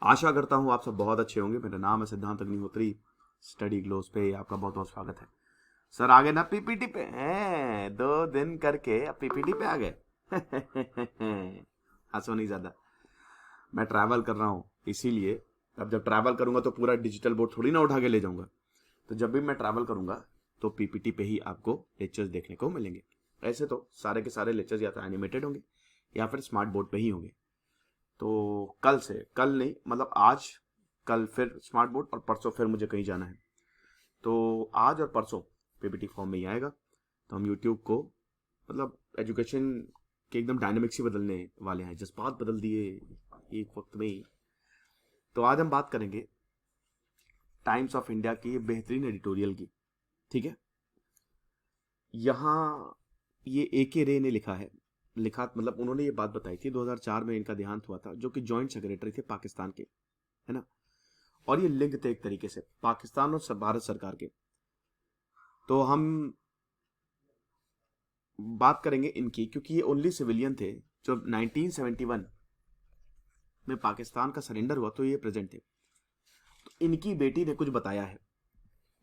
आशा करता हूँ आप सब बहुत अच्छे होंगे। मेरा नाम है सिद्धांत अग्निहोत्री। स्टडी ग्लोस पे आपका बहुत बहुत स्वागत है। सर आ गए ना पीपीटी पे हैं? 2 दिन करके अब पीपीटी पे आ गए। हंसो नहीं ज्यादा। मैं ट्रैवल कर रहा हूँ इसीलिए। अब जब ट्रैवल करूंगा तो पूरा डिजिटल बोर्ड थोड़ी ना उठा के ले जाऊंगा। तो जब भी मैं ट्रैवल करूंगा तो पीपीटी पे ही आपको लेक्चर्स देखने को मिलेंगे। ऐसे तो सारे के सारे लेक्चर्स या तो एनिमेटेड होंगे या फिर स्मार्ट बोर्ड पे ही होंगे। तो कल से, कल नहीं मतलब आज, कल फिर स्मार्ट बोर्ड और परसों फिर मुझे कहीं जाना है। तो आज और परसों पीपीटी फॉर्म में ही आएगा। तो हम यूट्यूब को मतलब एजुकेशन के एकदम डायनेमिक्स ही बदलने वाले हैं। जज्बात बदल दिए एक वक्त में ही। तो आज हम बात करेंगे टाइम्स ऑफ इंडिया की बेहतरीन एडिटोरियल की। ठीक है, यहाँ ये ए के रे ने लिखा है। लिखा मतलब उन्होंने ये बात बताई थी, 2004 में इनका देहांत हुआ था, जो कि जॉइंट सेक्रेटरी थे पाकिस्तान के, है ना। और ये लिंक थे एक तरीके से पाकिस्तान और भारत सरकार के। तो हम बात करेंगे इनकी, क्योंकि ये ओनली सिविलियन थे जब 1971 में पाकिस्तान का सरेंडर हुआ, तो ये प्रेजेंट थे। तो इनकी बेटी ने कुछ बताया है।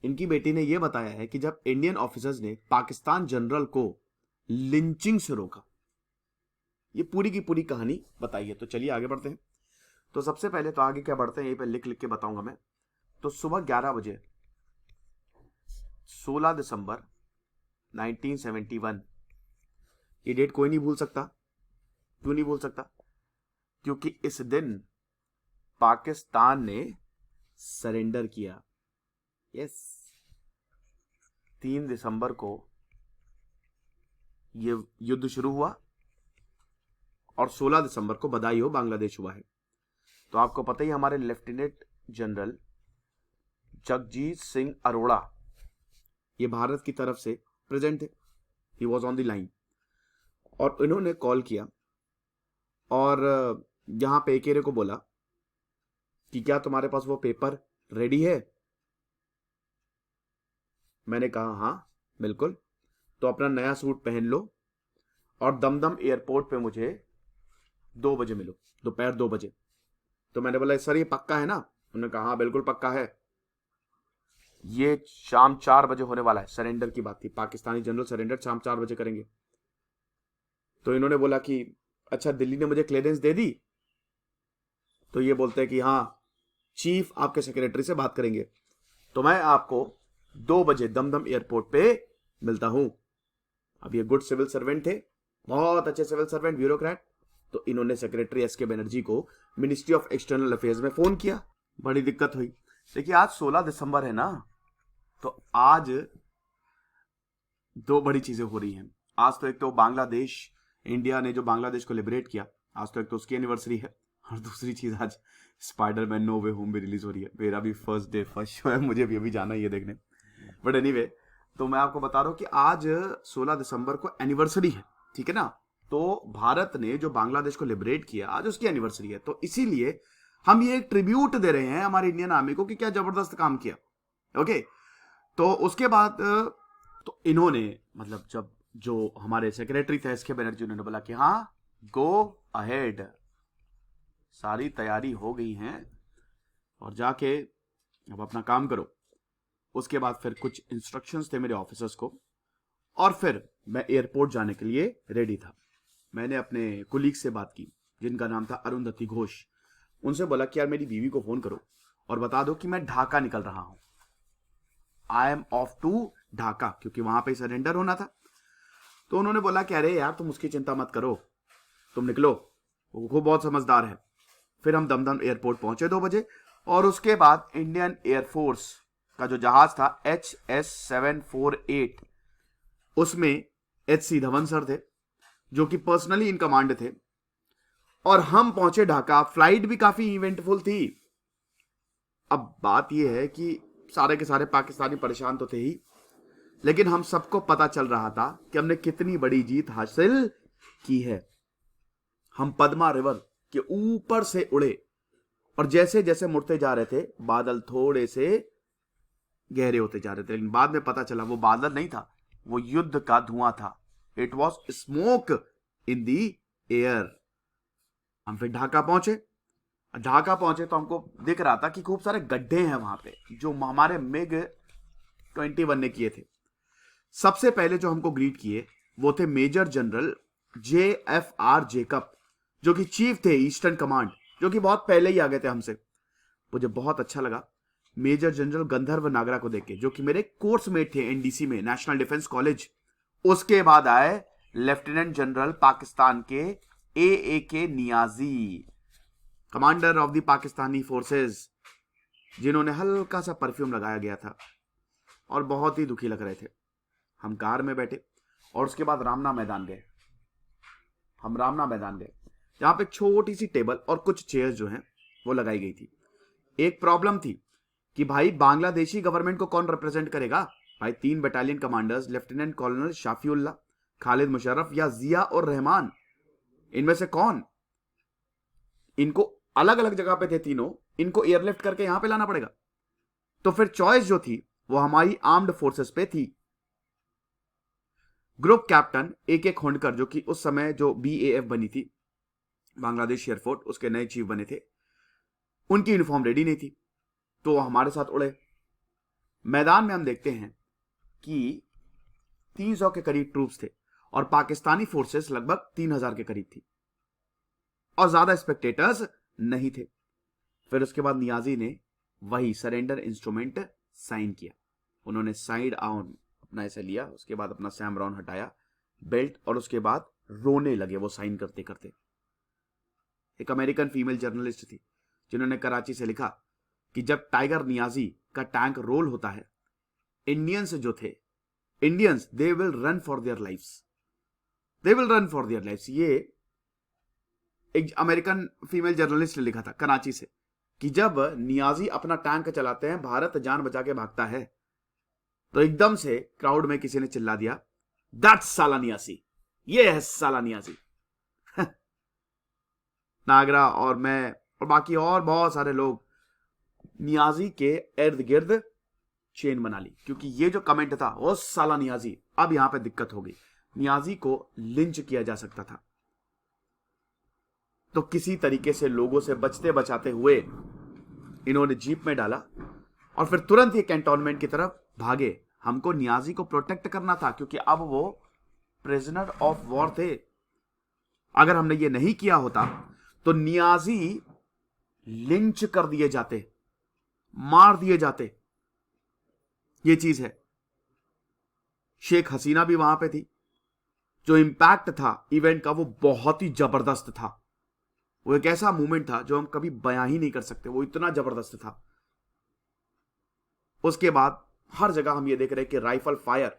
इनकी बेटी ने यह बताया है कि जब इंडियन ऑफिसर्स ने पाकिस्तान जनरल को लिंचिंग से रोका, ये पूरी की पूरी कहानी बताई है। तो चलिए आगे बढ़ते हैं। तो सबसे पहले तो आगे क्या बढ़ते हैं, यहीं पे लिख लिख के बताऊंगा मैं। तो सुबह 11 बजे 16 दिसंबर 1971, ये डेट कोई नहीं भूल सकता। क्यों नहीं भूल सकता? क्योंकि इस दिन पाकिस्तान ने सरेंडर किया। यस, 3 दिसंबर को ये युद्ध शुरू हुआ और 16 दिसंबर को बधाई हो बांग्लादेश हुआ है। तो आपको पता ही, हमारे लेफ्टिनेंट जनरल जगजीत सिंह अरोड़ा ये भारत की तरफ से प्रेजेंट थे। He was on the line और इन्होंने कॉल किया और यहां पे एकेरे को बोला कि क्या तुम्हारे पास वो पेपर रेडी है? मैंने कहा हाँ बिल्कुल। तो अपना नया सूट पहन लो और दमदम एयरपोर्ट पे मुझे 2 बजे मिलो, दोपहर 2 बजे। तो मैंने बोला सर ये पक्का है ना? उन्होंने कहा हाँ बिल्कुल पक्का है। ये शाम 4 बजे होने वाला है। सरेंडर की बात थी, पाकिस्तानी जनरल सरेंडर शाम 4 बजे करेंगे। तो इन्होंने बोला कि अच्छा दिल्ली ने मुझे क्लियरेंस दे दी? तो ये बोलते हैं कि हाँ चीफ आपके सेक्रेटरी से बात करेंगे, तो मैं आपको 2 बजे दमदम एयरपोर्ट पे मिलता हूं। अब ये गुड सिविल सर्वेंट थे, बहुत अच्छे सिविल सर्वेंट, ब्यूरोक्रेट। तो इन्होंने सेक्रेटरी एस के बनर्जी को मिनिस्ट्री ऑफ एक्सटर्नल अफेयर्स में फोन किया। बड़ी दिक्कत हुई। देखिए आज 16 दिसंबर है ना, तो आज 2 बड़ी चीजें हो रही हैं। आज तो एक तो बांग्लादेश, इंडिया ने जो बांग्लादेश को लिबरेट किया, आज तो एक तो उसकी एनिवर्सरी है। और दूसरी चीज, आज स्पाइडरमैन नो वे होम भी रिलीज हो रही है। मेरा भी फर्स्ट डे फर्स्ट शो है, मुझे भी अभी जाना ही है देखने। बट एनीवे, तो मैं आपको बता रहा हूं कि आज 16 दिसंबर को एनिवर्सरी है, ठीक है ना। तो भारत ने जो बांग्लादेश को लिबरेट किया, आज उसकी एनिवर्सरी है। तो इसीलिए हम ये एक ट्रिब्यूट दे रहे हैं हमारे इंडियन आर्मी को कि क्या जबरदस्त काम किया। ओके, तो उसके बाद तो इन्होंने मतलब जब जो हमारे सेक्रेटरी थे एस के बनर्जी, उन्होंने बोला कि हाँ गो अहेड, सारी तैयारी हो गई है और जाके अब अपना काम करो। उसके बाद फिर कुछ इंस्ट्रक्शंस थे मेरे ऑफिसर्स को और फिर मैं एयरपोर्ट जाने के लिए रेडी था। मैंने अपने कुलीग से बात की जिनका नाम था अरुंधति घोष। उनसे बोला कि यार मेरी बीवी को फोन करो और बता दो कि मैं ढाका निकल रहा हूं। I am off to Dhaka, क्योंकि वहां पे सरेंडर होना था। तो उन्होंने बोला कि अरे यार तुम उसकी चिंता मत करो, तुम निकलो, वो बहुत समझदार है। फिर हम दमदम एयरपोर्ट पहुंचे 2 बजे और उसके बाद इंडियन एयरफोर्स का जो जहाज था HS-748, उसमें HC धवन सर थे जो कि पर्सनली इन कमांड थे और हम पहुंचे ढाका। फ्लाइट भी काफी इवेंटफुल थी। अब बात यह है कि सारे के सारे पाकिस्तानी परेशान तो थे ही, लेकिन हम सबको पता चल रहा था कि हमने कितनी बड़ी जीत हासिल की है। हम पद्मा रिवर के ऊपर से उड़े और जैसे जैसे मुड़ते जा रहे थे बादल थोड़े से गहरे होते जा रहे थे, लेकिन बाद में पता चला वो बादल नहीं था, वो युद्ध का धुआं था। It was smoke in the air. हम फिर ढाका पहुंचे। ढाका पहुंचे तो हमको दिख रहा था कि खूब सारे गड्ढे हैं वहां पे जो हमारे मिग 21 ने किए थे। सबसे पहले जो हमको ग्रीट किए वो थे मेजर जनरल JFR जेकब, जो कि चीफ थे ईस्टर्न कमांड, जो कि बहुत पहले ही आ गए थे हमसे। मुझे बहुत अच्छा लगा मेजर जनरल गंधर्व नागरा को देख के, जो कि मेरे कोर्स मेट थे NDC में, नेशनल डिफेंस कॉलेज। उसके बाद आए लेफ्टिनेंट जनरल पाकिस्तान के AAK Niazi, commander of the Pakistani forces, जिन्होंने हल्का सा परफ्यूम लगाया गया था और बहुत ही दुखी लग रहे थे। हम कार में बैठे और उसके बाद रामना मैदान गए। हम रामना मैदान गए जहां पे छोटी सी टेबल और कुछ चेयर्स जो हैं वो लगाई गई थी। एक प्रॉब्लम थी कि भाई बांग्लादेशी गवर्नमेंट को कौन रिप्रेजेंट करेगा। भाई 3 battalion commanders, lieutenant colonel Shafiullah, Khalid Musharraf या जिया और रहमान, इनमें से कौन? इनको अलग अलग जगह पे थे तीनों, इनको एयरलिफ्ट करके यहां पे लाना पड़ेगा। तो फिर चॉइस जो थी वो हमारी आर्म्ड फोर्सेस पे थी। ग्रुप कैप्टन AK खोंडकर, जो कि उस समय जो BAF बनी थी, बांग्लादेश एयरफोर्स, उसके नए चीफ बने थे, उनकी यूनिफॉर्म रेडी नहीं थी तो वो हमारे साथ उड़े। मैदान में हम देखते हैं कि 300 के करीब ट्रूप्स थे और पाकिस्तानी फोर्सेस लगभग 3000 के करीब थी और ज्यादा स्पेक्टेटर्स नहीं थे। फिर उसके बाद नियाजी ने वही सरेंडर इंस्ट्रूमेंट साइन किया। उन्होंने साइड ऑन अपना ऐसे लिया, उसके बाद अपना सैमरॉन हटाया, बेल्ट, और उसके बाद रोने लगे वो साइन करते करते। एक अमेरिकन फीमेल जर्नलिस्ट थी जिन्होंने कराची से लिखा कि जब टाइगर नियाजी का टैंक रोल होता है, इंडियंस जो थे, Indians they will run for their lifes, they will run for their lifes. ये एक अमेरिकन फीमेल जर्नलिस्ट ने लिखा था कराची से कि जब नियाजी अपना टैंक चलाते हैं, भारत जान बचा के भागता है। तो एकदम से क्राउड में किसी ने चिल्ला दिया, दैट्स साला नियाजी, ये है साला नियाजी। नागरा और मैं और बाकी और बहुत सारे लोग नियाजी के इर्द गिर्द चेन बना ली, क्योंकि ये जो कमेंट था वो साला नियाजी, अब यहां पे दिक्कत हो गई। नियाजी को लिंच किया जा सकता था, तो किसी तरीके से लोगों से बचते बचाते हुए इन्होंने जीप में डाला और फिर तुरंत ही कैंटोनमेंट की तरफ भागे। हमको नियाजी को प्रोटेक्ट करना था क्योंकि अब वो प्रिजनर ऑफ वॉर थे। अगर हमने ये नहीं किया होता तो नियाजी लिंच कर दिए जाते, मार दिए जाते। ये चीज है। शेख हसीना भी वहां पे थी। जो इंपैक्ट था इवेंट का वो बहुत ही जबरदस्त था। वो एक ऐसा मूवमेंट था जो हम कभी बयां ही नहीं कर सकते, वो इतना जबरदस्त था। उसके बाद हर जगह हम ये देख रहे हैं कि राइफल फायर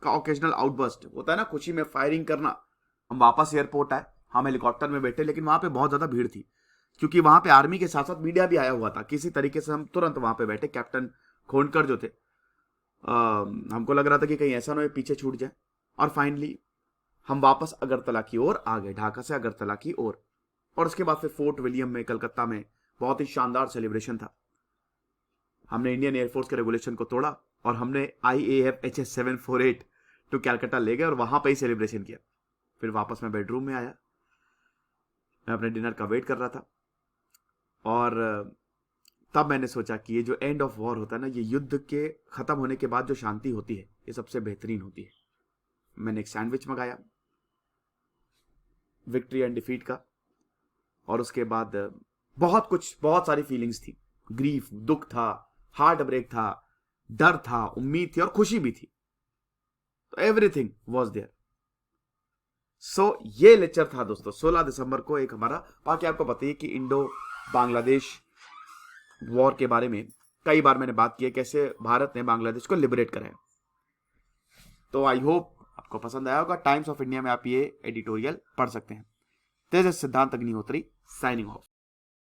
का ओकेजनल आउटबर्स्ट होता है ना, खुशी में फायरिंग करना। हम वापस एयरपोर्ट आए, हम हेलीकॉप्टर में बैठे, लेकिन वहां पे बहुत ज्यादा भीड़ थी क्योंकि वहां पे आर्मी के साथ साथ मीडिया भी आया हुआ था। किसी तरीके से हम तुरंत वहां पे बैठे। कैप्टन खोंडकर जो थे, हमको लग रहा था कि कहीं ऐसा ना हो पीछे छूट जाए, और फाइनली हम वापस अगरतला की ओर आ गए, ढाका से अगरतला की ओर। और उसके बाद फिर फोर्ट विलियम में कलकत्ता में बहुत ही शानदार सेलिब्रेशन था। हमने इंडियन एयरफोर्स के रेगुलेशन को तोड़ा और हमने IAF HS-748 टू कैलकाटा ले गए और वहां पर ही सेलिब्रेशन किया। फिर वापस मैं बेडरूम में आया, मैं अपने डिनर का वेट कर रहा था और तब मैंने सोचा कि ये जो एंड ऑफ वॉर होता है ना, ये युद्ध के खत्म होने के बाद जो शांति होती है, ये सबसे बेहतरीन होती है। मैंने एक सैंडविच मंगाया विक्ट्री एंड डिफीट का, और उसके बाद बहुत सारी फीलिंग्स थी। ग्रीफ, दुख था, हार्ट ब्रेक था, डर था, उम्मीद थी और खुशी भी थी। तो एवरीथिंग वॉज देयर। सो ये लेक्चर था दोस्तों 16 दिसंबर को एक हमारा। बाकी आपको बताइए कि इंडो बांग्लादेश वॉर के बारे में कई बार मैंने बात की है, कैसे भारत ने बांग्लादेश को लिबरेट कराया। तो आई होप आपको पसंद आया होगा। टाइम्स ऑफ इंडिया में आप ये एडिटोरियल पढ़ सकते हैं। तेज सिद्धांत अग्निहोत्री साइनिंग ऑफ।